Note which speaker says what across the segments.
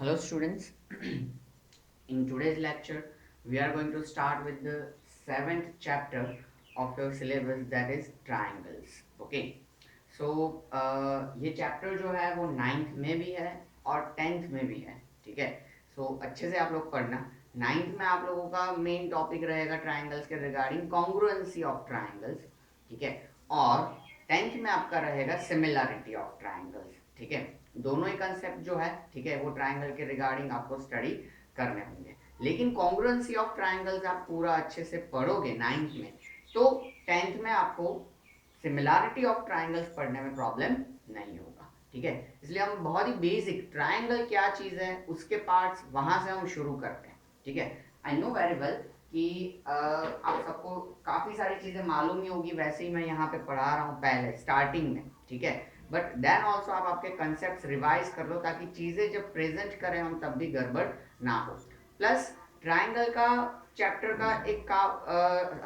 Speaker 1: Hello students, in today's lecture we are going to start with the seventh chapter of your syllabus, that is triangles. Okay, so ये chapter जो है वो ninth में भी है और टेंथ में भी है. ठीक है, सो अच्छे से आप लोग पढ़ना. नाइन्थ में आप लोगों का मेन टॉपिक रहेगा ट्राइंगल्स के रिगार्डिंग कॉन्ग्रुएंसी ऑफ ट्राइंगल्स. ठीक है, और टेंथ में आपका रहेगा सिमिलैरिटी ऑफ ट्राइंगल्स. ठीक है, दोनों ही कंसेप्ट जो है, ठीक है, वो ट्राइंगल के रिगार्डिंग आपको स्टडी करने होंगे. लेकिन कॉन्ग्रुएंसी ऑफ ट्राइंगल्स आप पूरा अच्छे से पढ़ोगे नाइन्थ में, तो टेंथ में आपको सिमिलैरिटी ऑफ ट्राइंगल्स पढ़ने में प्रॉब्लम नहीं होगा. ठीक है, इसलिए हम बहुत ही बेसिक ट्राइंगल क्या चीज़ है उसके पार्ट्स वहां से हम शुरू करते हैं. ठीक है, आई नो वेरी वेल कि आप सबको काफ़ी सारी चीज़ें मालूम ही होगी, वैसे ही मैं यहाँ पे पढ़ा रहा हूँ पहले स्टार्टिंग में. ठीक है, बट देन ऑल्सो आप आपके कंसेप्ट रिवाइज कर लो ताकि चीज़ें जब प्रेजेंट करें हम तब भी गड़बड़ ना हो. प्लस ट्राइंगल का चैप्टर का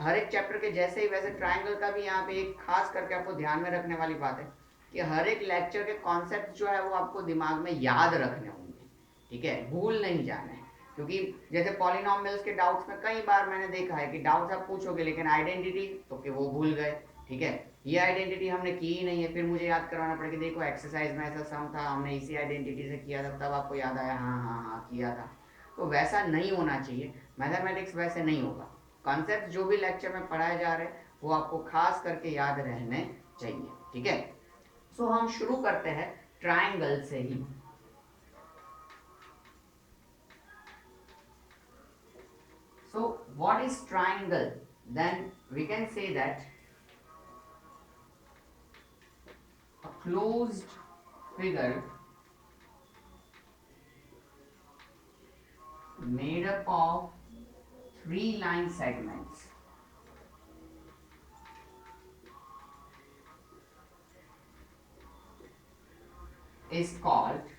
Speaker 1: हर एक चैप्टर के जैसे ही वैसे ट्राइंगल का भी यहाँ पे एक खास करके आपको ध्यान में रखने वाली बात है कि हर एक लेक्चर के कॉन्सेप्ट जो है वो आपको दिमाग में याद रखने होंगे. ठीक है, भूल नहीं जाना है. क्योंकि जैसे पॉलिनॉमियल्स के डाउट्स में कई बार मैंने देखा है कि डाउट्स आप पूछोगे लेकिन आइडेंटिटी तो कि वो भूल गए. ठीक है, ये आइडेंटिटी हमने की ही नहीं है, फिर मुझे याद करवाना पड़ेगा, देखो एक्सरसाइज में ऐसा सम था, हमने इसी आइडेंटिटी से किया था, तब आपको याद आया हाँ हाँ हाँ किया था. तो वैसा नहीं होना चाहिए. मैथमेटिक्स वैसे नहीं होगा. कॉन्सेप्ट जो भी लेक्चर में पढ़ाए जा रहे हैं वो आपको खास करके याद रहने चाहिए. ठीक है, सो हम शुरू करते हैं ट्राइंगल से ही. So what is triangle? Then we can say that a closed figure made up of three line segments is called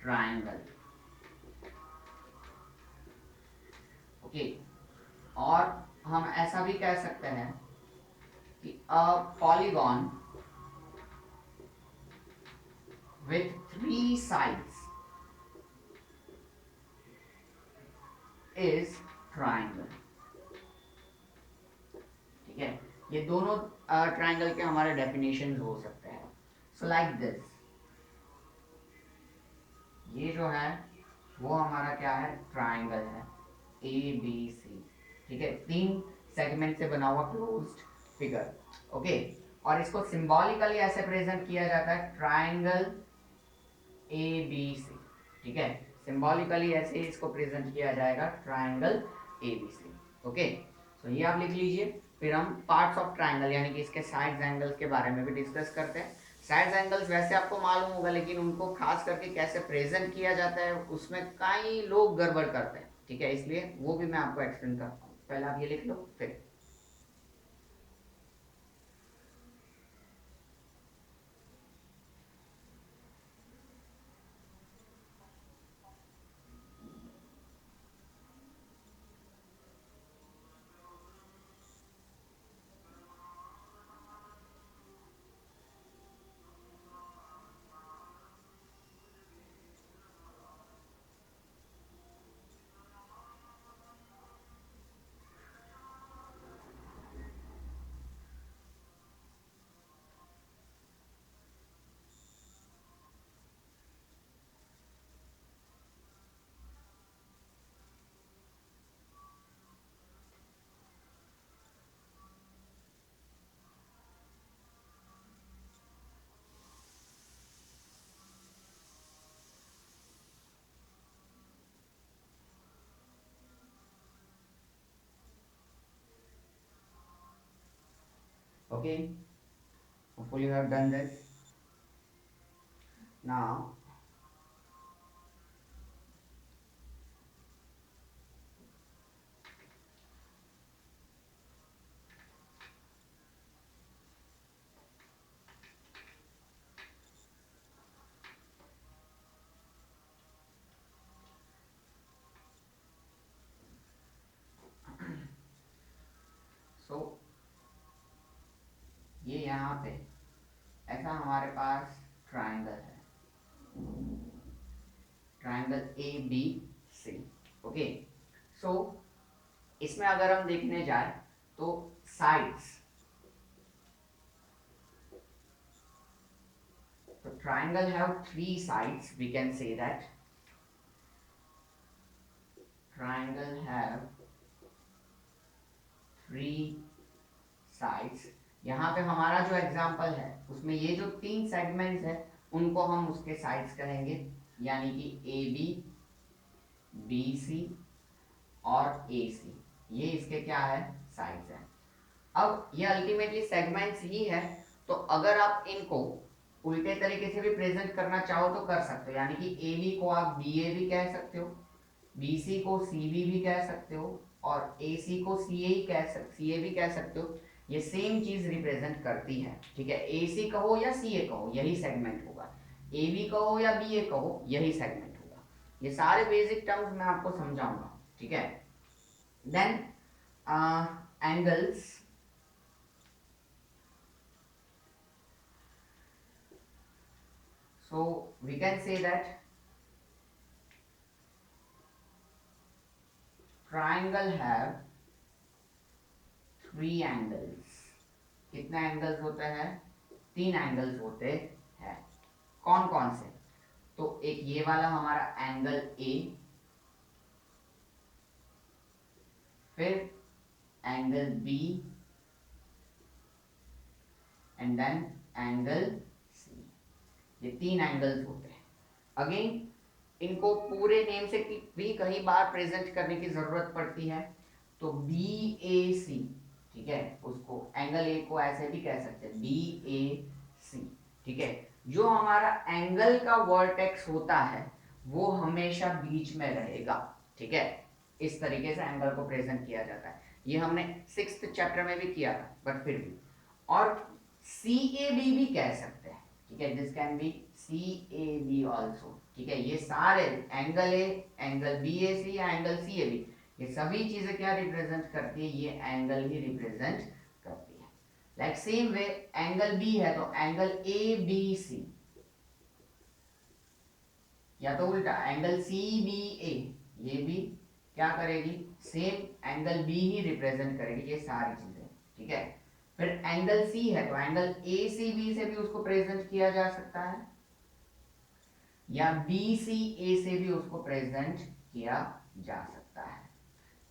Speaker 1: triangle. Okay, और हम ऐसा भी कह सकते हैं कि a polygon with three sides is triangle. ठीक है, ये दोनों ट्राइंगल के हमारे डेफिनेशन हो सकते हैं. सो लाइक दिस, ये जो है वो हमारा क्या है, ट्राइंगल है ए बी सी. ठीक है, तीन सेगमेंट से बना हुआ क्लोज्ड फिगर. ओके, और इसको सिंबॉलिकली ऐसे प्रेजेंट किया जाता है ट्राइंगल ए बी सी. ठीक है, सिंबॉलिकली ऐसे ही इसको प्रेजेंट किया जाएगा triangle A B C. Okay, so ये आप लिख लीजिए. फिर हम पार्ट्स ऑफ ट्राइंगल यानी कि इसके साइड्स एंगल्स के बारे में भी डिस्कस करते हैं. साइड्स एंगल्स वैसे आपको मालूम होगा, लेकिन उनको खास करके कैसे प्रेजेंट किया जाता है उसमें कई लोग गड़बड़ करते हैं. ठीक है, इसलिए वो भी मैं आपको एक्सप्लेन करता हूँ. पहले आप ये लिख लो फिर. Okay, hopefully you have done this. Now so ये यहाँ पे ऐसा हमारे पास ट्राइंगल है. Triangle A B C. Okay, so इसमें अगर हम देखने जाए तो साइड्स, तो triangle have three sides, we can say that triangle have three sides। यहाँ पे हमारा जो एग्जाम्पल है उसमें ये जो तीन सेगमेंट्स है उनको हम उसके साइड्स कहेंगे, यानी कि ए बी, बी सी और ए सी, ये इसके क्या है, साइड्स हैं। अब ये अल्टीमेटली सेगमेंट्स ही है, तो अगर आप इनको उल्टे तरीके से भी प्रेजेंट करना चाहो तो कर सकते हो, यानी कि ए बी को आप बी ए भी कह सकते हो, बी सी को सी बी भी कह सकते हो, और ए सी को सी ए सी ए भी कह सकते हो। ये सेम चीज रिप्रेजेंट करती है, ठीक है। ए सी कहो या सी ए कहो यही सेगमेंट होगा, ए बी कहो या बी ए कहो यही सेगमेंट होगा। ये सारे बेसिक टर्म्स मैं आपको समझाऊंगा, ठीक है। Then angles, so we can say that triangle have three angles। कितने एंगल्स होते हैं, तीन एंगल्स होते हैं। कौन कौन से, तो एक ये वाला हमारा एंगल ए, फिर angle B, and then angle C. ये तीन एंगल्स होते हैं। अगेन इनको पूरे नेम से भी कई बार प्रेजेंट करने की जरूरत पड़ती है, तो बी ए सी, ठीक है, उसको एंगल ए को ऐसे भी कह सकते हैं, बी ए सी, ठीक है। जो हमारा एंगल का वर्टेक्स होता है वो हमेशा बीच में रहेगा, ठीक है। इस तरीके से एंगल को प्रेजेंट किया जाता है, ये हमने 6th चैप्टर में भी किया था, बट फिर भी। और सी ए बी भी कह सकते हैं, ठीक है, this can be C A B also, ठीक है। ये सारे angle A, angle B A C या एंगल सी ए बी, ये सभी चीजें क्या रिप्रेजेंट करती है, ये एंगल ही रिप्रेजेंट करती है। Like same way angle B है तो एंगल ए बी सी, या तो उल्टा एंगल सी बी ए, ये भी क्या करेगी, सेम एंगल बी ही रिप्रेजेंट करेगी, ये सारी चीजें, ठीक है। फिर एंगल सी है तो एंगल ए सी बी से भी उसको प्रेजेंट किया जा सकता है, या बी सी ए से भी उसको प्रेजेंट किया जा सकता है,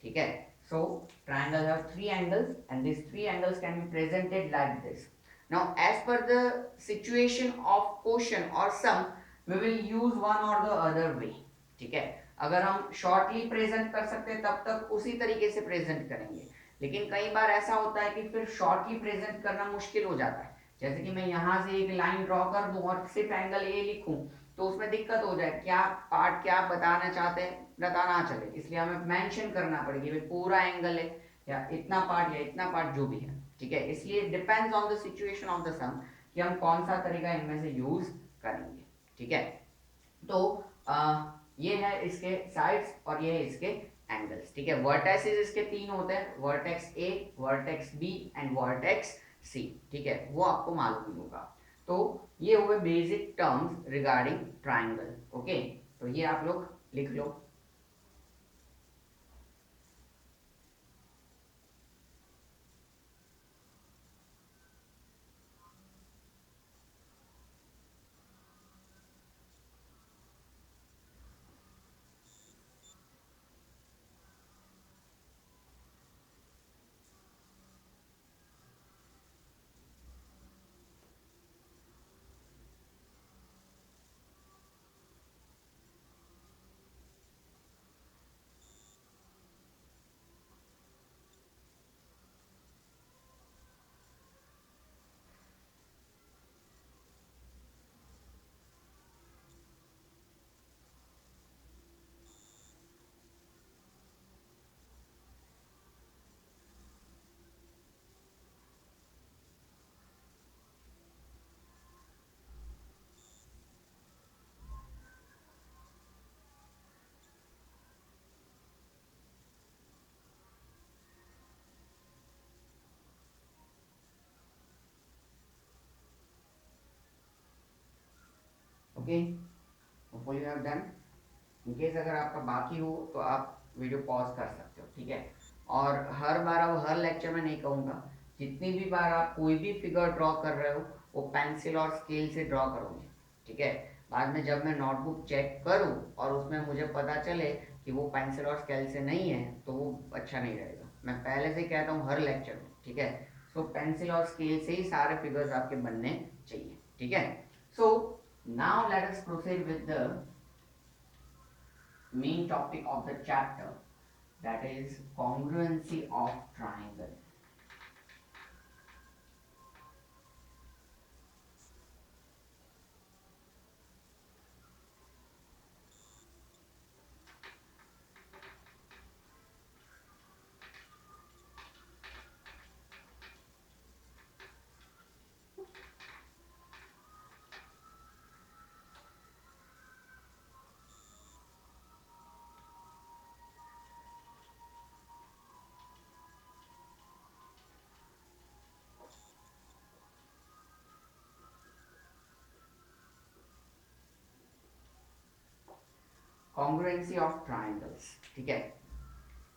Speaker 1: ठीक है। So triangle have three angles and these three angles can be presented like this. Now as per the situation of question or sum we will use one or the other way, ठीक है। अगर हम shortly present कर सकते हैं तब तक उसी तरीके से प्रेजेंट करेंगे, लेकिन कई बार ऐसा होता है कि फिर शॉर्टली प्रेजेंट करना मुश्किल हो जाता है। जैसे कि मैं यहाँ से एक लाइन ड्रॉ कर दूं और सिर्फ एंगल ए लिखूं तो उसमें दिक्कत हो जाए, क्या पार्ट क्या बताना चाहते हैं पता ना चले, इसलिए हमें मेंशन करना पड़ेगी भाई पूरा एंगल है या इतना पार्ट जो भी है, ठीक है। इसलिए depends on the situation of the sum कि हम कौन सा तरीका इनमें से यूज करेंगे, ठीक है। तो ये है इसके साइड्स और ये है इसके एंगल्स, ठीक है। वर्टेक्सेस इसके तीन होते हैं, vertex A, vertex B and vertex C, ठीक है, वो आपको मालूम ही होगा। तो ये हुए basic terms regarding triangle, okay. तो ये आप लोग लिख लो। Okay, hopefully you have done. In case अगर आपका बाकी हो तो आप वीडियो पॉज कर सकते हो, ठीक है। और हर बार, अब हर लेक्चर में नहीं कहूँगा, जितनी भी बार आप कोई भी फिगर ड्रॉ कर रहे हो वो पेंसिल और स्केल से ड्रॉ करोगे, ठीक है। बाद में जब मैं नोटबुक चेक करूँ और उसमें मुझे पता चले कि वो पेंसिल और स्केल से नहीं है तो वो अच्छा नहीं रहेगा। मैं पहले से ही कहता हूँ हर लेक्चर में, ठीक है। सो पेंसिल और स्केल से ही सारे फिगर्स आपके बनने चाहिए, ठीक है। So now let us proceed with the main topic of the chapter, that is congruency of triangle. Congruency of triangles, ठीक है।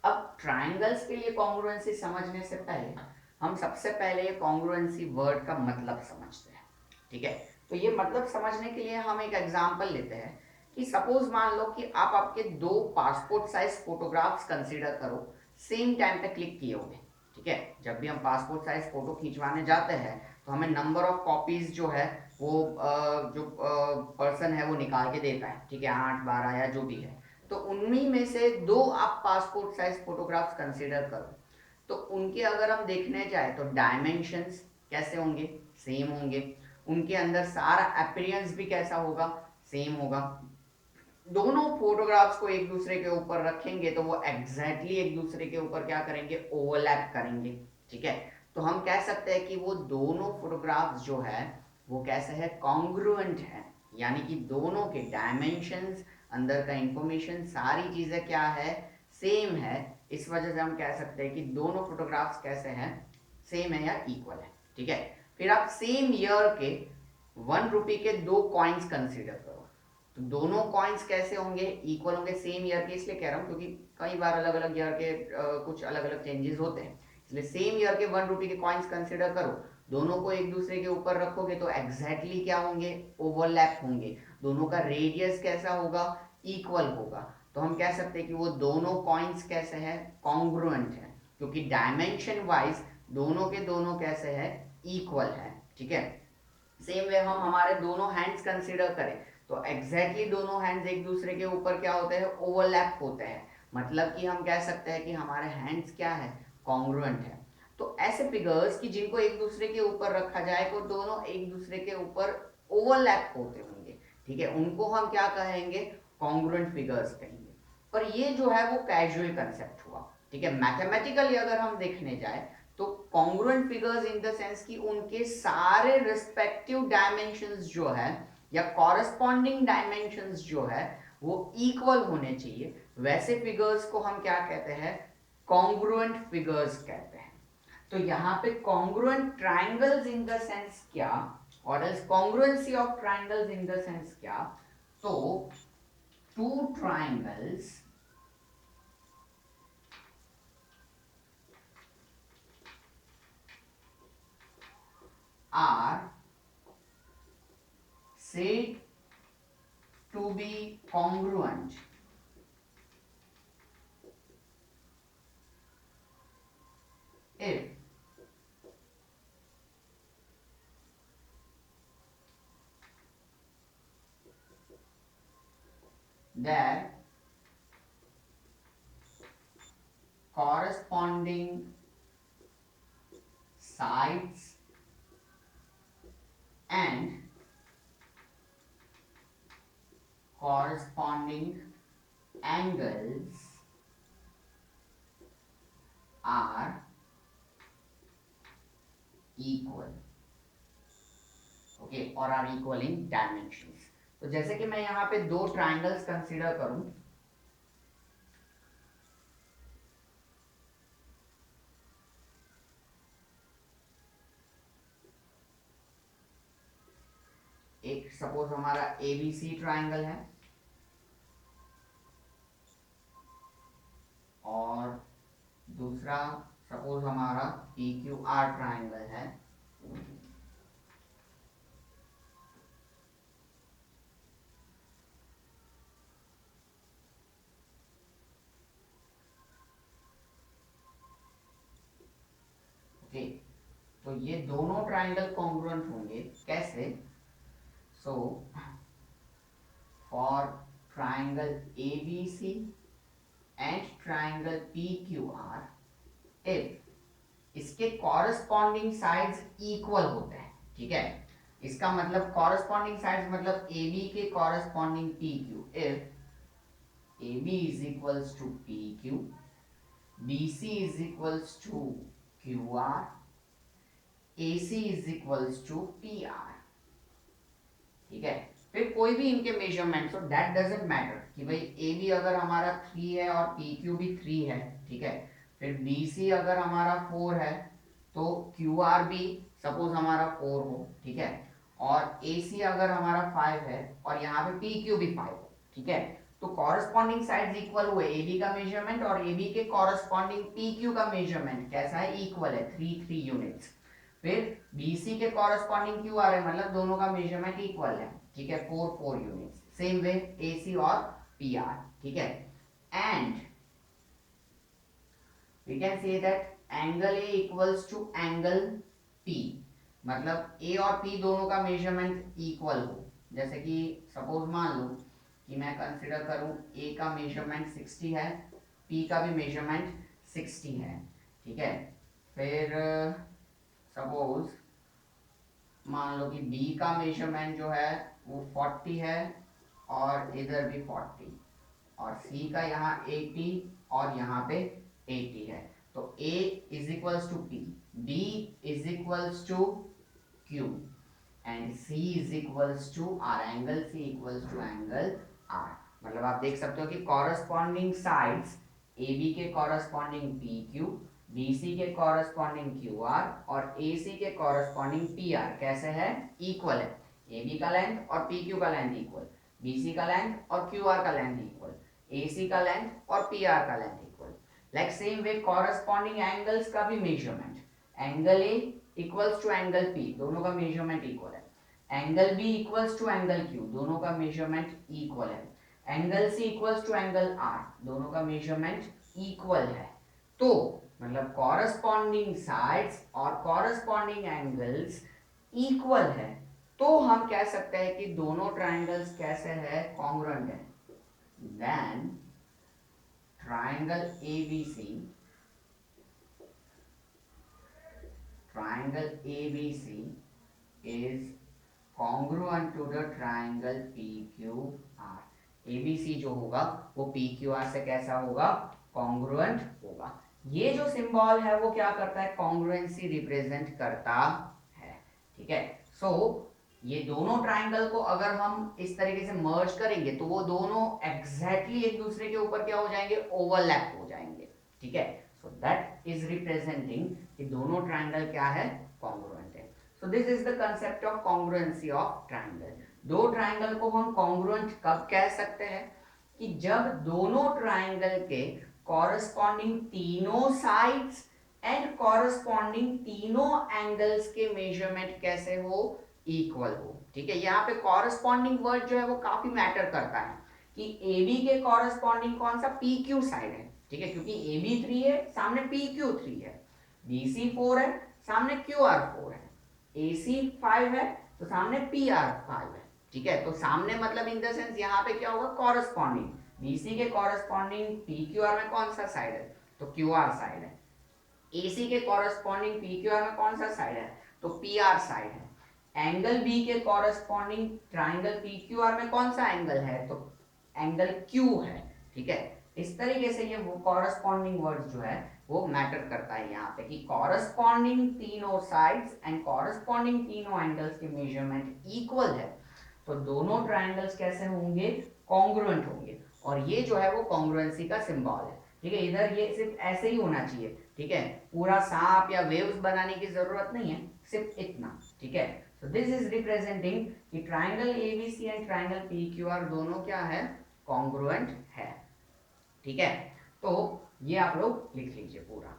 Speaker 1: अब ट्राइंगल्स के लिए कॉन्ग्रुएंसी समझने से पहले हम सबसे पहले ये कॉन्ग्रुएंसी वर्ड का मतलब समझते हैं, ठीक है। तो ये मतलब समझने के लिए हम एक एग्जांपल लेते हैं कि सपोज मान लो कि आप आपके दो पासपोर्ट साइज फोटोग्राफ्स कंसीडर करो, सेम टाइम पे क्लिक किए होंगे, ठीक है। जब भी हम पासपोर्ट साइज फोटो खींचवाने जाते हैं तो हमें नंबर ऑफ कॉपीज जो है वो जो पर्सन है वो निकाल के देता है, ठीक है, 8 12 या जो भी है। तो उन्हीं में से दो आप पासपोर्ट साइज फोटोग्राफ्स कंसीडर करो, तो उनके अगर हम देखने जाए तो डायमेंशंस कैसे होंगे, सेम होंगे। उनके अंदर सारा अपीयरेंस भी कैसा होगा, सेम होगा। दोनों फोटोग्राफ्स को एक दूसरे के ऊपर रखेंगे तो वो एग्जैक्टली एक दूसरे के ऊपर क्या करेंगे, ओवरलैप करेंगे, ठीक है। तो हम कह सकते हैं कि वो दोनों फोटोग्राफ्स जो है वो कैसे है, कॉन्ग्रुएंट है। यानी कि दोनों के डायमेंशंस, अंदर का इंफॉर्मेशन, सारी चीजें क्या है, सेम है। इस वजह से हम कह सकते हैं कि दोनों फोटोग्राफ्स कैसे हैं, सेम है या इक्वल है, ठीक है। फिर आप सेम ईयर के 1 रुपी के दो कॉइन्स कंसीडर करो, तो दोनों कॉइन्स कैसे होंगे, इक्वल होंगे, सेम ईयर के। इसलिए कह रहा हूँ क्योंकि कई बार अलग अलग ईयर के कुछ अलग अलग चेंजेस होते हैं, इसलिए सेम ईयर के 1 रुपी के कॉइन्स कंसिडर करो। दोनों को एक दूसरे के ऊपर रखोगे तो एग्जैक्टली क्या होंगे, ओवरलैप होंगे। दोनों का रेडियस कैसा होगा, इक्वल होगा। तो हम कह सकते हैं कि वो दोनों कॉइन्स कैसे हैं, कॉन्ग्रुएंट है, क्योंकि डायमेंशन वाइज दोनों के दोनों कैसे है, इक्वल है, ठीक है। सेम वे हम हमारे दोनों हैंड्स कंसीडर करें तो एग्जैक्टली दोनों हैंड्स एक दूसरे के ऊपर क्या होते हैं, ओवरलैप होते हैं। मतलब कि हम कह सकते हैं कि हमारे हैंड्स क्या है, कॉन्ग्रुएंट है। तो ऐसे फिगर्स कि जिनको एक दूसरे के ऊपर रखा जाए तो दोनों एक दूसरे के ऊपर ओवरलैप होते होंगे, ठीक है, उनको हम क्या कहेंगे, कॉन्ग्रुएंट फिगर्स कहेंगे। पर ये जो है वो कैजुअल कंसेप्ट हुआ, ठीक है। मैथमेटिकली अगर हम देखने जाए तो congruent figures in the sense कि उनके सारे रिस्पेक्टिव डायमेंशंस जो है या कॉरेस्पॉन्डिंग डायमेंशंस जो है वो इक्वल होने चाहिए। वैसे फिगर्स को हम क्या कहते हैं, कॉन्ग्रुएंट फिगर्स कहते हैं। तो यहाँ पे congruent triangles in the sense क्या, और else congruency of triangles in the sense क्या, तो two triangles are said to be congruent if their corresponding sides and corresponding angles are equal, okay, और आर इक्वल इन डायमेंशंस। तो जैसे कि मैं यहाँ पे दो ट्राइंगल्स कंसीडर करूं, एक सपोज हमारा एबीसी ट्राइंगल है, और दूसरा सपोज हमारा पी क्यू आर ट्राइंगल है, ओके। तो ये दोनों ट्राइंगल कॉन्ग्रुएंट होंगे कैसे? So for triangle ABC and triangle PQR, if इसके कॉरस्पॉन्डिंग साइड्स इक्वल होते हैं, ठीक है, इसका मतलब कॉरस्पॉन्डिंग साइड्स मतलब AB के corresponding PQ, if AB is equals to PQ, BC is equals to QR, AC is equals to PR, ठीक है। फिर कोई भी इनके measurement, so that doesn't matter कि भाई AB अगर हमारा 3 है और PQ भी 3 है, ठीक है, फिर BC अगर हमारा 4 है तो QR भी सपोज हमारा 4 हो, ठीक है, और AC अगर हमारा 5 है और यहाँ पे PQ भी 5 हो, ठीक है, तो कॉरस्पॉन्डिंग साइड्स इक्वल हुए, AB का मेजरमेंट और AB के कॉरस्पॉन्डिंग PQ का मेजरमेंट कैसा है? इक्वल है, 3 यूनिट्स। फिर BC के कॉरस्पॉन्डिंग QR है, मतलब दोनों का मेजरमेंट इक्वल है, ठीक है, 4 यूनिट्स। सेम वे AC और PR, ठीक है। And we can say that angle A equals to angle P, मतलब A और P दोनों का मेजरमेंट इक्वल हो। जैसे कि सपोज मान लो कि मैं कंसिडर करूं A का मेजरमेंट 60 है, P का भी मेजरमेंट 60 है, ठीक है। फिर सपोज मान लो कि B का मेजरमेंट जो है वो 40 है और इधर भी 40, और C का यहाँ 80 और यहाँ पे 80 है। तो A is equals to P, B is equals to Q and C is equals to R, angle C equals to angle R। मतलब आप देख सकते हो कि कॉरस्पॉन्डिंग साइड्स AB के कॉरस्पॉन्डिंग PQ, BC के कॉरस्पॉन्डिंग QR और AC के कॉरस्पॉन्डिंग PR कैसे है? इक्वल है। AB का लेंथ और PQ का लेंथ इक्वल, BC का लेंथ और QR का लेंथ इक्वल, AC का लेंथ और PR का length equal. Like same way corresponding angles का भी measurement, angle A equals to angle P, दोनों का मेजरमेंट इक्वल है। Angle B equals to angle Q, दोनों का मेजरमेंट इक्वल है। Angle C equals to angle R, दोनों का मेजरमेंट इक्वल है। तो मतलब कॉरस्पॉन्डिंग साइड्स और कॉरस्पॉन्डिंग एंगल्स इक्वल है, तो हम कह सकते हैं कि दोनों ट्राइंगल्स कैसे है? कॉन्ग्रुएंट है। Then triangle ABC, is congruent to the triangle PQR। ABC जो होगा वो PQR से कैसा होगा? कॉन्ग्रुएंट होगा। ये जो सिंबल है वो क्या करता है? कॉन्ग्रुएंसी रिप्रेजेंट करता है, ठीक है। सो ये दोनों ट्राइंगल को अगर हम इस तरीके से मर्ज करेंगे तो वो दोनों एग्जैक्टली एक दूसरे के ऊपर क्या हो जाएंगे? ओवरलैप हो जाएंगे, ठीक है। सो दैट इज रिप्रेजेंटिंग कि दोनों ट्राइंगल क्या है? कॉन्ग्रुएंट है। So this is the concept of congruency of triangle. दो ट्राइंगल को हम कॉन्ग्रुएंट कब कह सकते हैं? कि जब दोनों ट्राइंगल के कॉरस्पॉन्डिंग तीनों साइड्स एंड कॉरस्पॉन्डिंग तीनों एंगल्स के मेजरमेंट कैसे हो? इक्वल हो, ठीक है। यहाँ पे कॉरस्पॉन्डिंग वर्ड जो है वो काफी मैटर करता है कि AB के कॉरस्पॉन्डिंग कौन सा? PQ साइड है, ठीक है, क्योंकि AB 3 है, सामने PQ 3 है। BC 4 है, सामने QR 4 है। AC 5 है तो सामने PR 5 है, ठीक है। तो सामने मतलब इन द सेंस यहाँ पे क्या होगा? कॉरस्पॉन्डिंग BC के कॉरस्पॉन्डिंग PQR में कौन सा साइड है? तो QR साइड है। AC के कॉरस्पॉन्डिंग PQR में कौन सा साइड है? तो PR साइड है। एंगल B के कॉरस्पॉन्डिंग ट्राइंगल PQR में कौन सा एंगल है? तो एंगल Q है, ठीक है। इस तरीके से ये वो कॉरस्पॉन्डिंग वर्ड जो है वो मैटर करता है यहाँ पे कि कॉरस्पॉन्डिंग तीनों साइड्स एंड कॉरस्पॉन्डिंग तीनों एंगल्स के मेजरमेंट इक्वल है, तो दोनों ट्राइंगल्स कैसे होंगे? कॉन्ग्रुएंट होंगे। और ये जो है वो कॉन्ग्रुएंसी का सिंबल है, ठीक है। इधर ये सिर्फ ऐसे ही होना चाहिए, ठीक है, पूरा सांप या वेव्स बनाने की जरूरत नहीं है, सिर्फ इतना, ठीक है। सो दिस इज रिप्रेजेंटिंग कि triangle ABC and triangle PQR दोनों क्या है? कॉन्ग्रुएंट है, ठीक है। तो ये आप लोग लिख लीजिए पूरा।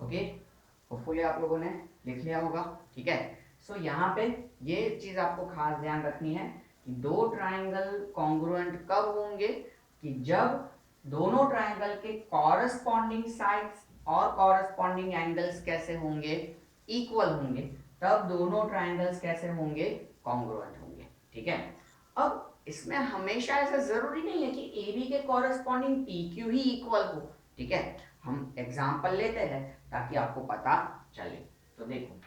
Speaker 1: ओके, होपफुली आप लोगों ने लिख लिया होगा। ठीक है, सो यहाँ पे ये चीज आपको खास ध्यान रखनी है कि दो ट्राइंगल कॉन्ग्रुएंट कब होंगे, कि जब दोनों ट्राइंगल के कॉरस्पॉन्डिंग साइड्स और कॉरस्पॉन्डिंग एंगल्स कैसे होंगे, इक्वल होंगे, तब दोनों ट्राइंगल्स कैसे होंगे, कॉन्ग्रुएंट होंगे। ठीक है, अब इसमें हमेशा ऐसा जरूरी नहीं है कि ए बी के कॉरस्पॉन्डिंग पी क्यू ही इक्वल हो। ठीक है, हम एग्जाम्पल लेते हैं ताकि आपको पता चले। तो देखो,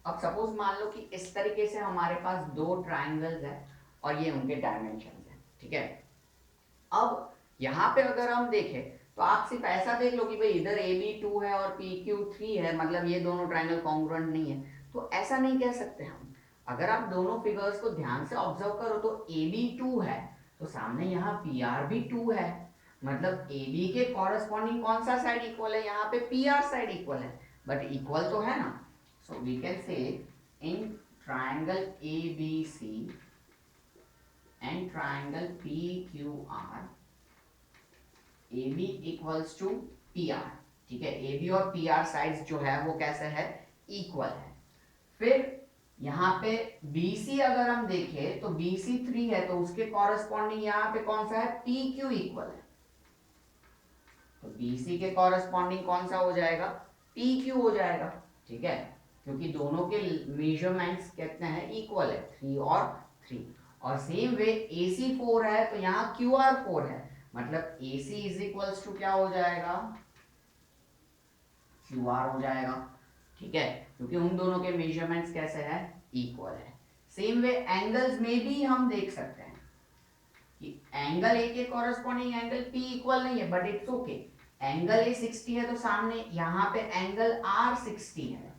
Speaker 1: अब सपोज मान लो कि इस तरीके से हमारे पास दो ट्राइंगल्स हैं और ये उनके डायमेंशन हैं। ठीक है, अब यहाँ पे अगर हम देखें तो आप सिर्फ ऐसा देख लो कि भाई इधर ए बी टू है और पी क्यू थ्री है, मतलब ये दोनों ट्राइंगल कॉन्ग्रुएंट नहीं है, तो ऐसा नहीं कह सकते हम। अगर आप दोनों फिगर्स को ध्यान से ऑब्जर्व करो तो ए बी टू है तो सामने यहाँ पी आर भी टू है, मतलब ए बी के कॉरस्पॉन्डिंग कौन सा साइड इक्वल है, यहाँ पे पी आर साइड इक्वल है, बट इक्वल तो है ना। So we can say in triangle A B C and triangle P Q R A B equals to P R. ठीक है, ए बी और पी आर साइड्स जो है वो कैसे है, इक्वल है। फिर यहाँ पे बी सी अगर हम देखें तो बी सी थ्री है तो उसके कॉरस्पॉन्डिंग यहाँ पे कौन सा है, पी क्यू इक्वल है, तो बी सी के कॉरस्पॉन्डिंग कौन सा हो जाएगा, पी क्यू हो जाएगा। ठीक है, क्योंकि दोनों के मेजरमेंट्स कितने हैं, इक्वल है, थ्री और थ्री। और सेम वे AC 4 है तो यहाँ QR 4 है, मतलब AC इज इक्वल्स टू क्या हो जाएगा, QR हो जाएगा। ठीक है, क्योंकि उन दोनों के मेजरमेंट्स कैसे है, इक्वल है। सेम वे एंगल्स में भी हम देख सकते हैं कि एंगल ए के कॉरेस्पॉन्डिंग एंगल P इक्वल नहीं है, but it's okay. Angle A 60 है तो सामने यहाँ पे एंगल R 60 है,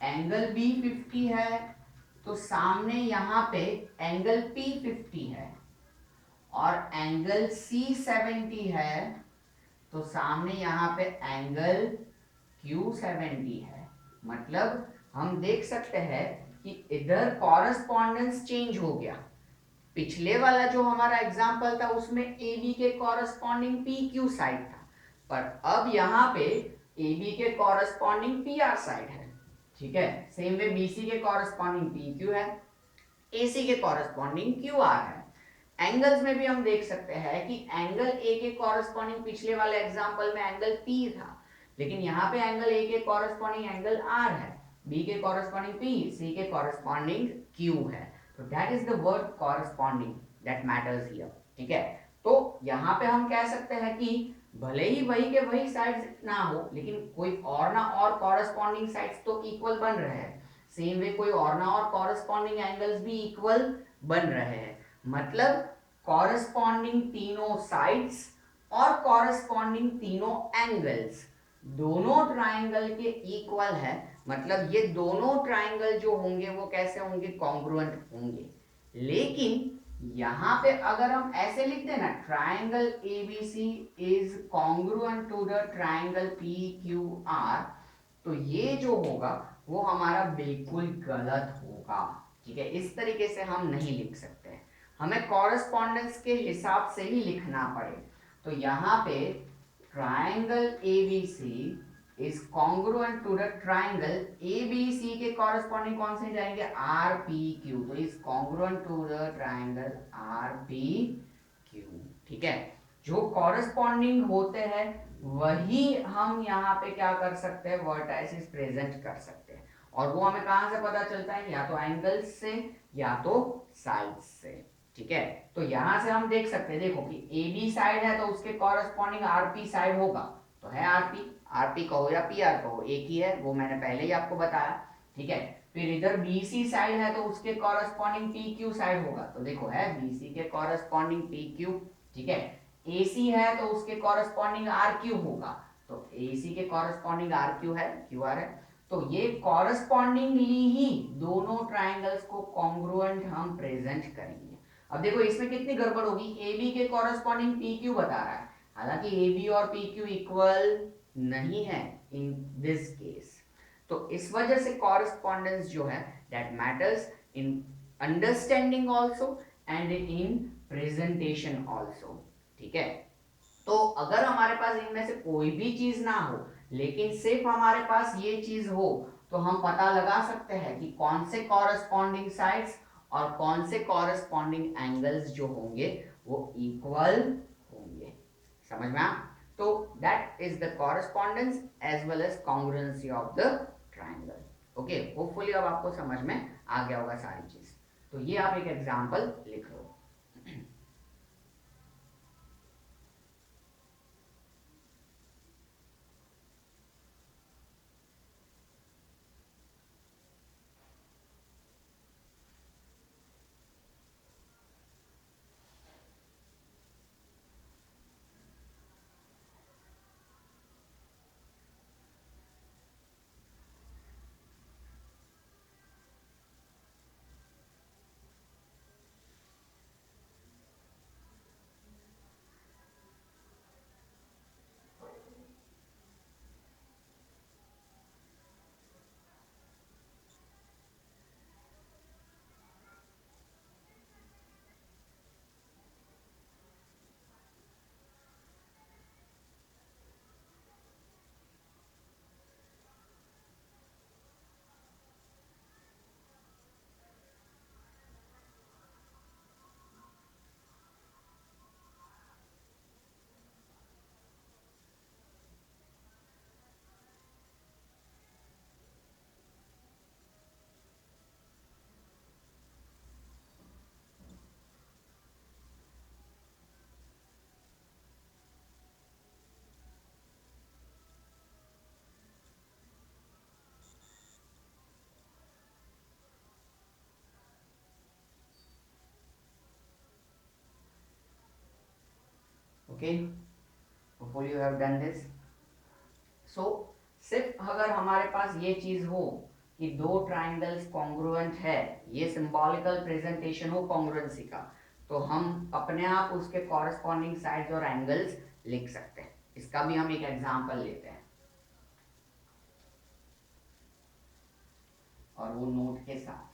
Speaker 1: एंगल B 50 है तो सामने यहाँ पे एंगल P 50 है, और एंगल C 70 है तो सामने यहाँ पे एंगल Q 70 है। मतलब हम देख सकते हैं कि इधर कॉरेस्पॉन्डेंस चेंज हो गया। पिछले वाला जो हमारा एग्जांपल था उसमें AB के कॉरेस्पॉन्डिंग PQ साइड था, पर अब यहाँ पे AB के कॉरेस्पॉन्डिंग PR साइड है। ठीक है, सेम वे BC के कॉरेस्पॉन्डिंग PQ है, AC के कॉरेस्पॉन्डिंग QR है। एंगल्स में भी हम देख सकते हैं कि एंगल A के कॉरेस्पॉन्डिंग पिछले वाले एग्जांपल में एंगल P था, लेकिन यहाँ पे एंगल A के कॉरेस्पॉन्डिंग एंगल R है, B के कॉरेस्पॉन्डिंग P, C के कॉरेस्पॉन्डिंग Q है। तो that is the word corresponding that matters here. ठीक है, तो यहाँ पे हम कह सकते हैं कि भले ही वही के वही साइड्स ना हो, लेकिन कोई और ना और कॉरेस्पॉन्डिंग साइड्स तो इक्वल बन रहे हैं। सेम वे कोई और ना और कॉरेस्पॉन्डिंग एंगल्स भी इक्वल बन रहे हैं। मतलब कॉरेस्पॉन्डिंग तीनों साइड्स और कॉरेस्पॉन्डिंग तीनों एंगल्स दोनों ट्राइंगल के इक्वल है। मतलब ये दोनों ट्राइंगल जो होंगे वो कैसे होंगे, कॉन्ग्रुएंट होंगे। लेकिन यहां पे अगर हम ऐसे लिख देना triangle ABC is congruent to the triangle PQR, तो ये जो होगा वो हमारा बिल्कुल गलत होगा। ठीक है, इस तरीके से हम नहीं लिख सकते, हमें कॉरेस्पॉन्डेंस के हिसाब से ही लिखना पड़े। तो यहाँ पे triangle ABC is congruent to the triangle ABC के कॉरेस्पॉन्डिंग कौन से जाएंगे, RPQ, तो is congruent to the triangle RPQ। ठीक है, जो कॉरेस्पॉन्डिंग होते हैं वही हम यहाँ पे क्या कर सकते हैं, वर्टाइसिस प्रेजेंट कर सकते हैं। और वो हमें कहां से पता चलता है, या तो एंगल्स से या तो साइड्स से। ठीक है, तो यहां से हम देख सकते हैं, देखो कि AB साइड है तो उसके कॉरेस्पॉन्डिंग RP साइड होगा, तो है RP कहो या PR कहो एक ही है, वो मैंने पहले ही आपको बताया। ठीक है, फिर इधर BC साइड है तो उसके कॉरेस्पॉन्डिंग PQ साइड होगा, तो देखो है BC के कॉरेस्पॉन्डिंग PQ। ठीक है, AC है तो उसके कॉरेस्पॉन्डिंग RQ होगा, तो AC के कॉरेस्पॉन्डिंग RQ है, QR है। तो ये कॉरेस्पॉन्डिंगली ही दोनों ट्राइंगल्स को कॉन्ग्रुएंट हम प्रेजेंट करेंगे। अब देखो इसमें कितनी गड़बड़ होगी, AB के कॉरेस्पॉन्डिंग PQ बता रहा है, हालांकि AB और PQ इक्वल नहीं है इन दिस केस। तो इस वजह से कॉरेस्पॉन्डेंस जो है that matters in understanding also and in presentation also. ठीक है, तो अगर हमारे पास इनमें से कोई भी चीज ना हो लेकिन सिर्फ हमारे पास ये चीज हो, तो हम पता लगा सकते हैं कि कौन से कॉरेस्पॉन्डिंग साइड्स और कौन से कॉरेस्पॉन्डिंग एंगल्स जो होंगे वो इक्वल होंगे। समझ में आ, तो that is the correspondence as well as congruency of the triangle. Okay, hopefully अब आपको समझ में आ गया होगा सारी चीज। तो ये आप एक एग्जांपल लिख लो। Okay, hopefully you have done this. So सिर्फ अगर हमारे पास ये चीज हो कि दो ट्राइंगल्स कॉन्ग्रुएंट है, ये सिंबॉलिकल प्रेजेंटेशन हो कॉन्ग्रुएंसी का, तो हम अपने आप उसके कॉरेस्पॉन्डिंग साइड्स और एंगल्स लिख सकते हैं। इसका भी हम एक एग्जांपल लेते हैं और वो नोट के साथ।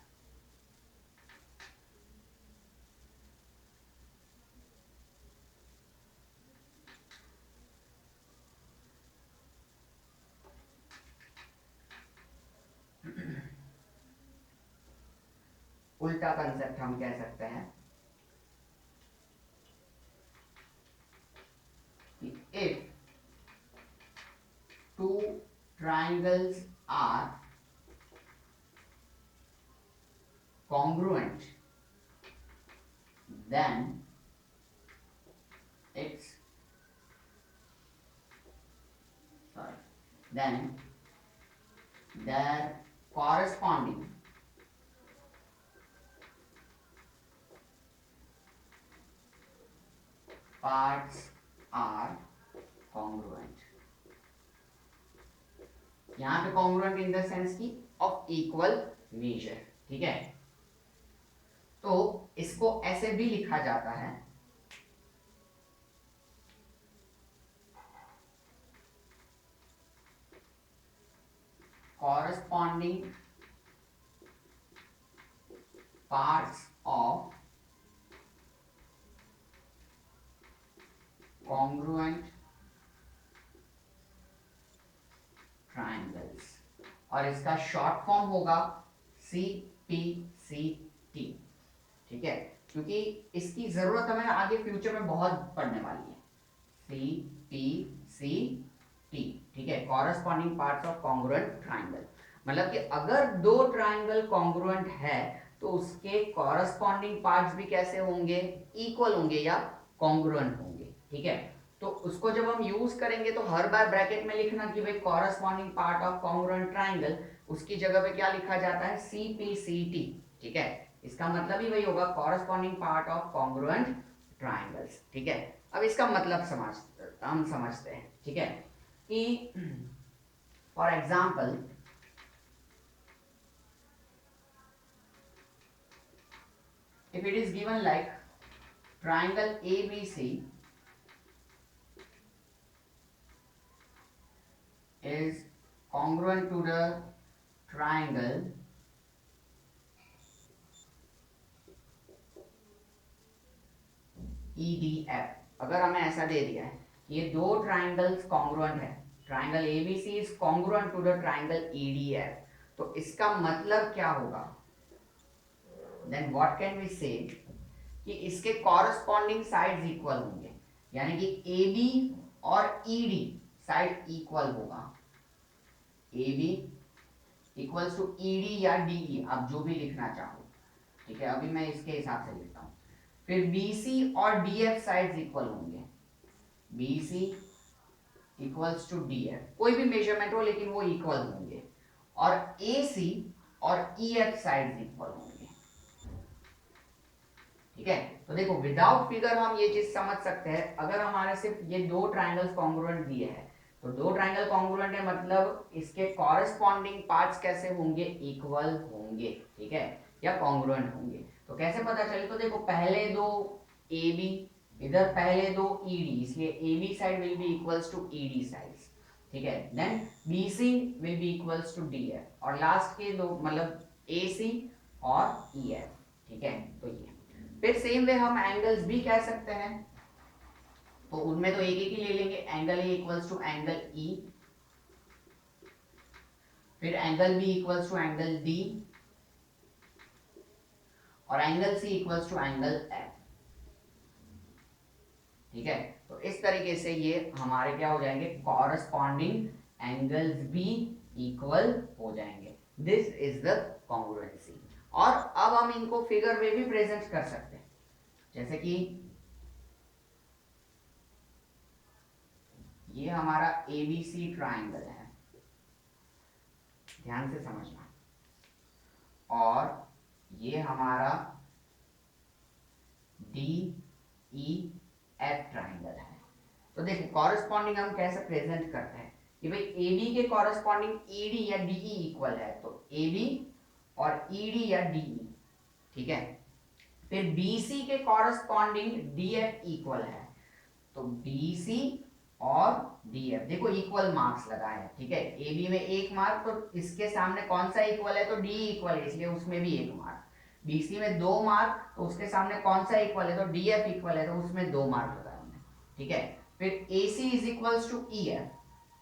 Speaker 1: उल्टा कंसेप्ट हम कह सकते हैं कि if two triangles are congruent, then it's then their corresponding parts are congruent। यहां पे congruent इन द सेंस की ऑफ इक्वल मेजर, ठीक है। तो इसको ऐसे भी लिखा जाता है, corresponding parts of congruent triangles, और इसका शॉर्ट फॉर्म होगा CPCT, ठीक है, क्योंकि इसकी जरूरत हमें आगे फ्यूचर में बहुत पड़ने वाली है। CPCT, ठीक है, corresponding parts of congruent triangle. मतलब कि अगर दो ट्राइंगल कॉन्ग्रुएंट है तो उसके कॉरेस्पॉन्डिंग पार्ट्स भी कैसे होंगे, इक्वल होंगे या कॉन्ग्रुएंट होंगे, ठीक है। तो उसको जब हम यूज करेंगे तो हर बार ब्रैकेट में लिखना कि भाई corresponding part of congruent triangle, उसकी जगह पे क्या लिखा जाता है, CPCT, ठीक है। इसका मतलब ही वही होगा, corresponding part of congruent triangles, ठीक है। अब इसका मतलब हम समझते हैं, ठीक है, कि for example if it is given like triangle ABC is congruent to the triangle EDF, अगर हमें ऐसा दे दिया है कि ये दो ट्राइंगल्स कॉन्ग्रुएंट है, triangle ABC is congruent to the triangle EDF, तो इसका मतलब क्या होगा, देन व्हाट कैन वी से, कि इसके कॉरेस्पॉन्डिंग साइड्स इक्वल होंगे, यानी कि AB और ED साइड इक्वल होगा। AB इक्वल्स टू ED या DE, आप जो भी लिखना चाहो, ठीक है, अभी मैं इसके हिसाब से लिखता हूं। फिर BC और DF साइड्स इक्वल होंगे, BC इक्वल्स टू DF, कोई भी मेजरमेंट हो लेकिन वो इक्वल होंगे, और AC और EF साइड्स इक्वल होंगे, ठीक है। तो देखो विदाउट फिगर हम ये चीज समझ सकते हैं, अगर हमारे सिर्फ ये दो ट्राइंगल्स कॉन्ग्रुएंट दिए हैं, तो दो ट्राइंगल कॉन्ग्रुएंट है मतलब इसके कॉरेस्पॉन्डिंग पार्ट्स कैसे होंगे, इक्वल होंगे, ठीक है, या कॉन्ग्रुएंट होंगे। तो कैसे पता चले, तो देखो पहले दो AB, इधर पहले दो ED, इसलिए AB side will be equals to ED sides, ठीक है। Then BC will be equals to DF, और लास्ट के दो मतलब AC और EF, ठीक है। तो ये फिर सेम वे हम एंगल्स भी कह सकते हैं, तो उनमें तो एक एक ही ले लेंगे, angle A equals to angle E, फिर angle B equals to angle D, और angle C equals to angle F, ठीक है। तो इस तरीके से ये हमारे क्या हो जाएंगे, कॉरेस्पॉन्डिंग एंगल्स भी इक्वल हो जाएंगे। This is the congruency. और अब हम इनको फिगर में भी प्रेजेंट कर सकते हैं, जैसे कि ये हमारा ABC ट्राइंगल है, ध्यान से समझना, और ये हमारा DEF ट्राइंगल है, तो देखो कॉरेस्पॉन्डिंग हम कैसे प्रेजेंट करते हैं कि भाई ए बी के कॉरेस्पॉन्डिंग ई डी या डी ई इक्वल है, तो ए बी और ई डी या डी ई, ठीक है। फिर बी सी के कॉरेस्पॉन्डिंग डी एफ इक्वल है, तो बी सी और डी एफ देखो इक्वल मार्क्स लगाए हैं, ठीक है। ए बी में एक मार्क, तो इसके सामने कौन सा इक्वल है, तो डी इक्वल है, इसलिए उसमें भी एक मार्क। बी सी में 2 मार्क, तो उसके सामने कौन सा इक्वल है, तो डी एफ इक्वल है, तो उसमें 2 मार्क लगाए हमने, ठीक है। फिर A C is equals to E F,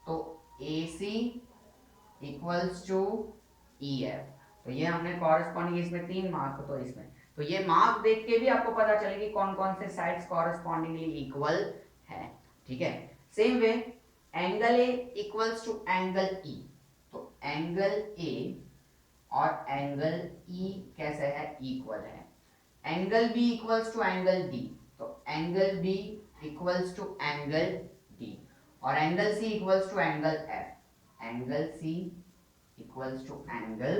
Speaker 1: तो A C equals to E F, तो ये हमने कॉरेस्पॉन्डिंग, इसमें 3 मार्क, तो इसमें, तो ये मार्क देख के भी आपको पता चलेगी कौन कौन से साइड्स कॉरेस्पॉन्डिंगली इक्वल है, ठीक है। Same way angle A equals to angle E, तो एंगल ए और एंगल ई कैसे है, इक्वल है। Angle B equals to angle D, तो angle B equals to angle D, और angle C equals to angle F, angle C equals to angle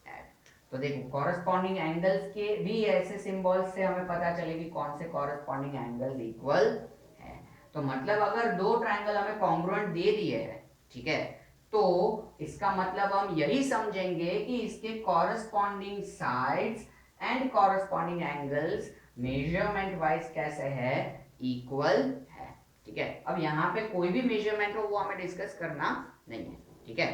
Speaker 1: F. तो देखो corresponding angles के भी ऐसे सिंबल्स से हमें पता चलेगी कौन से कॉरेस्पॉन्डिंग एंगल्स इक्वल है। तो मतलब अगर 2 ट्रायंगल हमें कॉन्ग्रुएंट दे दिए हैं, ठीक है, तो इसका मतलब हम यही समझेंगे कि इसके corresponding sides and corresponding angles measurement wise कैसे है, इक्वल है, ठीक है। अब यहाँ पे कोई भी मेजरमेंट हो वो हमें डिस्कस करना नहीं है, ठीक है।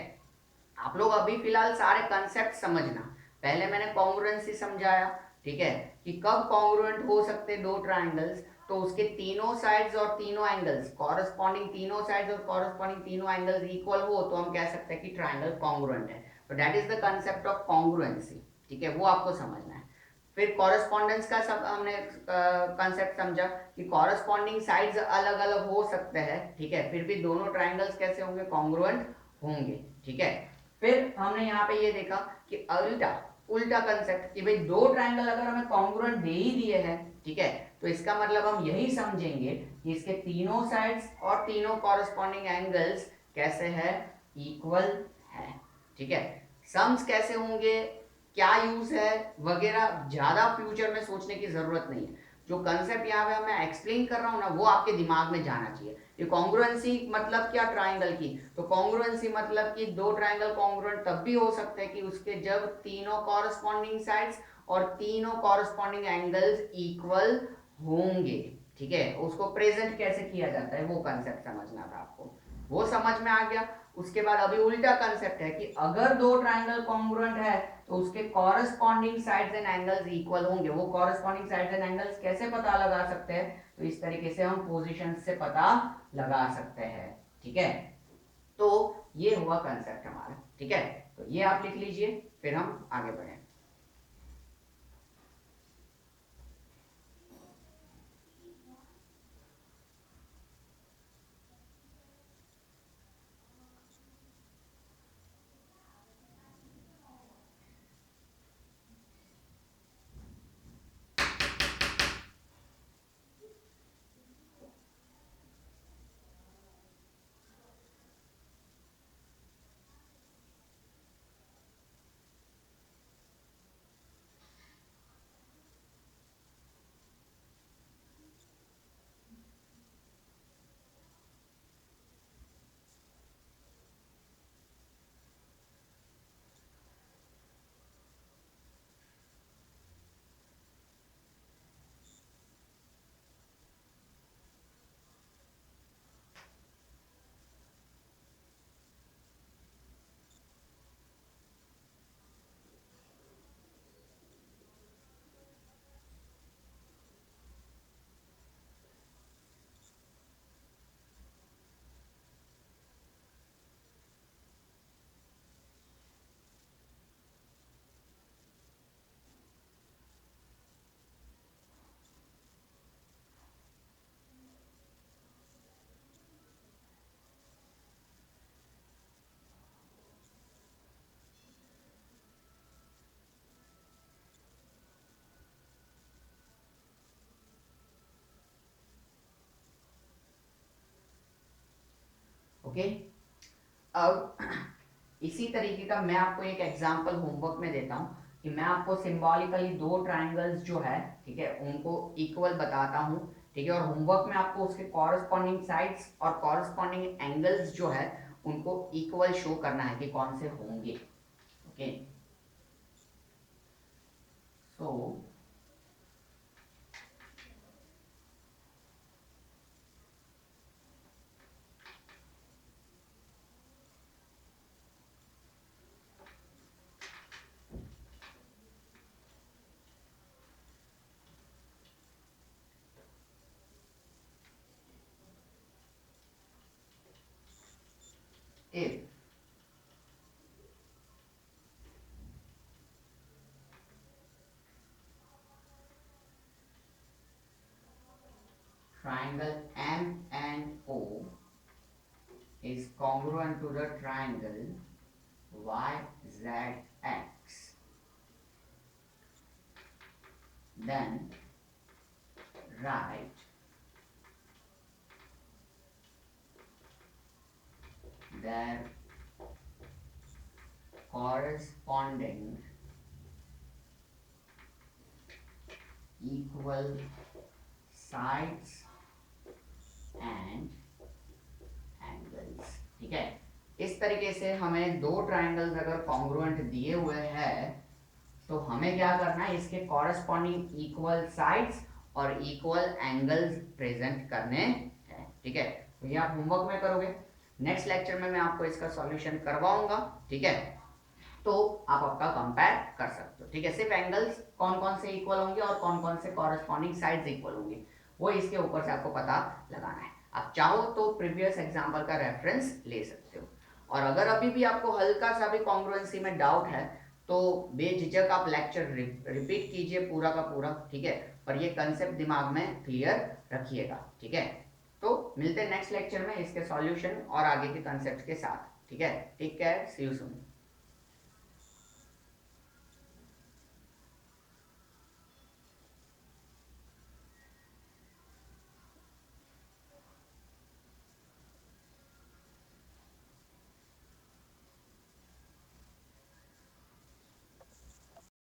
Speaker 1: आप लोग अभी फिलहाल सारे कंसेप्ट समझना। पहले मैंने कॉन्ग्रुएंसी समझाया, ठीक है, कि कब कॉन्ग्रुएंट हो सकते 2 ट्रायंगल्स, तो उसके तीनों साइड्स और तीनों एंगल्स कॉरेस्पॉन्डिंग, तीनों साइड्स और कॉरेस्पॉन्डिंग तीनों एंगल्स इक्वल हो तो हम कह सकते हैं कि ट्रायंगल कॉन्ग्रुएंट है। तो that is the concept of congruency, ठीक है, वो आपको समझना है। फिर कॉरेस्पॉन्डेंस का सब हमने कंसेप्ट समझा कि कॉरेस्पॉन्डिंग साइड्स अलग अलग हो सकते हैं, ठीक है, फिर भी दोनों ट्रायंगल्स कैसे होंगे, कॉन्ग्रुएंट होंगे, ठीक है। फिर हमने यहाँ पे ये देखा कि उल्टा उल्टा कंसेप्ट कि भाई 2 ट्रायंगल अगर हमें कॉन्ग्रुएंट दे ही दिए हैं, ठीक है, तो इसका मतलब हम यही समझेंगे कि इसके तीनों साइड्स और तीनों कॉरेस्पॉन्डिंग एंगल्स कैसे है, इक्वल है, ठीक है। सम्स कैसे होंगे, क्या यूज है वगैरह ज्यादा फ्यूचर में सोचने की जरूरत नहीं है। जो कंसेप्ट यहाँ पे मैं एक्सप्लेन कर रहा हूँ ना, वो आपके दिमाग में जाना चाहिए। ये कॉन्ग्रुएंसी मतलब क्या ट्राइंगल की, तो कॉन्ग्रुएंसी मतलब कि 2 ट्राइंगल कॉन्ग्रुएंट तब भी हो सकते हैं कि उसके जब तीनों कॉरेस्पॉन्डिंग साइड्स और तीनों कॉरेस्पॉन्डिंग एंगल्स इक्वल होंगे, ठीक है। उसको प्रेजेंट कैसे किया जाता है वो कंसेप्ट समझना था आपको, वो समझ में आ गया। उसके बाद अभी उल्टा कंसेप्ट है कि अगर 2 ट्राइंगल कॉन्ग्रुएंट है तो उसके corresponding sides and angles equal होंगे। वो कॉरेस्पॉन्डिंग साइड्स एंड एंगल्स कैसे पता लगा सकते हैं, तो इस तरीके से हम पोजीशन से पता लगा सकते हैं, ठीक है। तो ये हुआ कंसेप्ट हमारा, ठीक है। तो ये आप लिख लीजिए, फिर हम आगे बढ़े। ओके, अब इसी तरीके का मैं आपको एक एग्जांपल होमवर्क में देता हूँ कि मैं आपको सिंबॉलिकली 2 ट्रायंगल्स जो है, ठीक है, उनको इक्वल बताता हूँ ठीक है। और होमवर्क में आपको उसके कॉरस्पॉन्डिंग साइड्स और कॉरस्पॉन्डिंग एंगल्स जो है उनको इक्वल शो करना है कि कौन से होंगे। Okay, so if triangle M and O is congruent to the triangle YZX, then write their corresponding equal sides and angles। ठीक है, इस तरीके से हमें दो ट्राइंगल्स अगर कॉन्ग्रुएंट दिए हुए हैं तो हमें क्या करना है, इसके कॉरस्पॉन्डिंग इक्वल साइड्स और इक्वल एंगल्स प्रेजेंट करने हैं। ठीक है, तो ये आप होमवर्क में करोगे, नेक्स्ट लेक्चर में मैं आपको इसका सॉल्यूशन करवाऊंगा। ठीक है, तो आप आपका कंपेयर कर सकते हो। ठीक है, सिर्फ एंगल्स कौन कौन से इक्वल होंगे और कौन कौन से कॉरस्पॉन्डिंग साइड्स इक्वल होंगे वो इसके ऊपर से आपको पता लगाना है। आप चाहो तो प्रीवियस एग्जाम्पल का रेफरेंस ले सकते हो। और अगर अभी भी आपको हल्का सा भी कॉन्ग्रुएंसी में डाउट है तो बेझिझक आप लेक्चर रिपीट कीजिए पूरा का पूरा। ठीक है, पर ये कंसेप्ट दिमाग में क्लियर रखिएगा। ठीक है, तो मिलते हैं नेक्स्ट लेक्चर में इसके सॉल्यूशन और आगे के कंसेप्ट के साथ। ठीक है, take care, see you soon.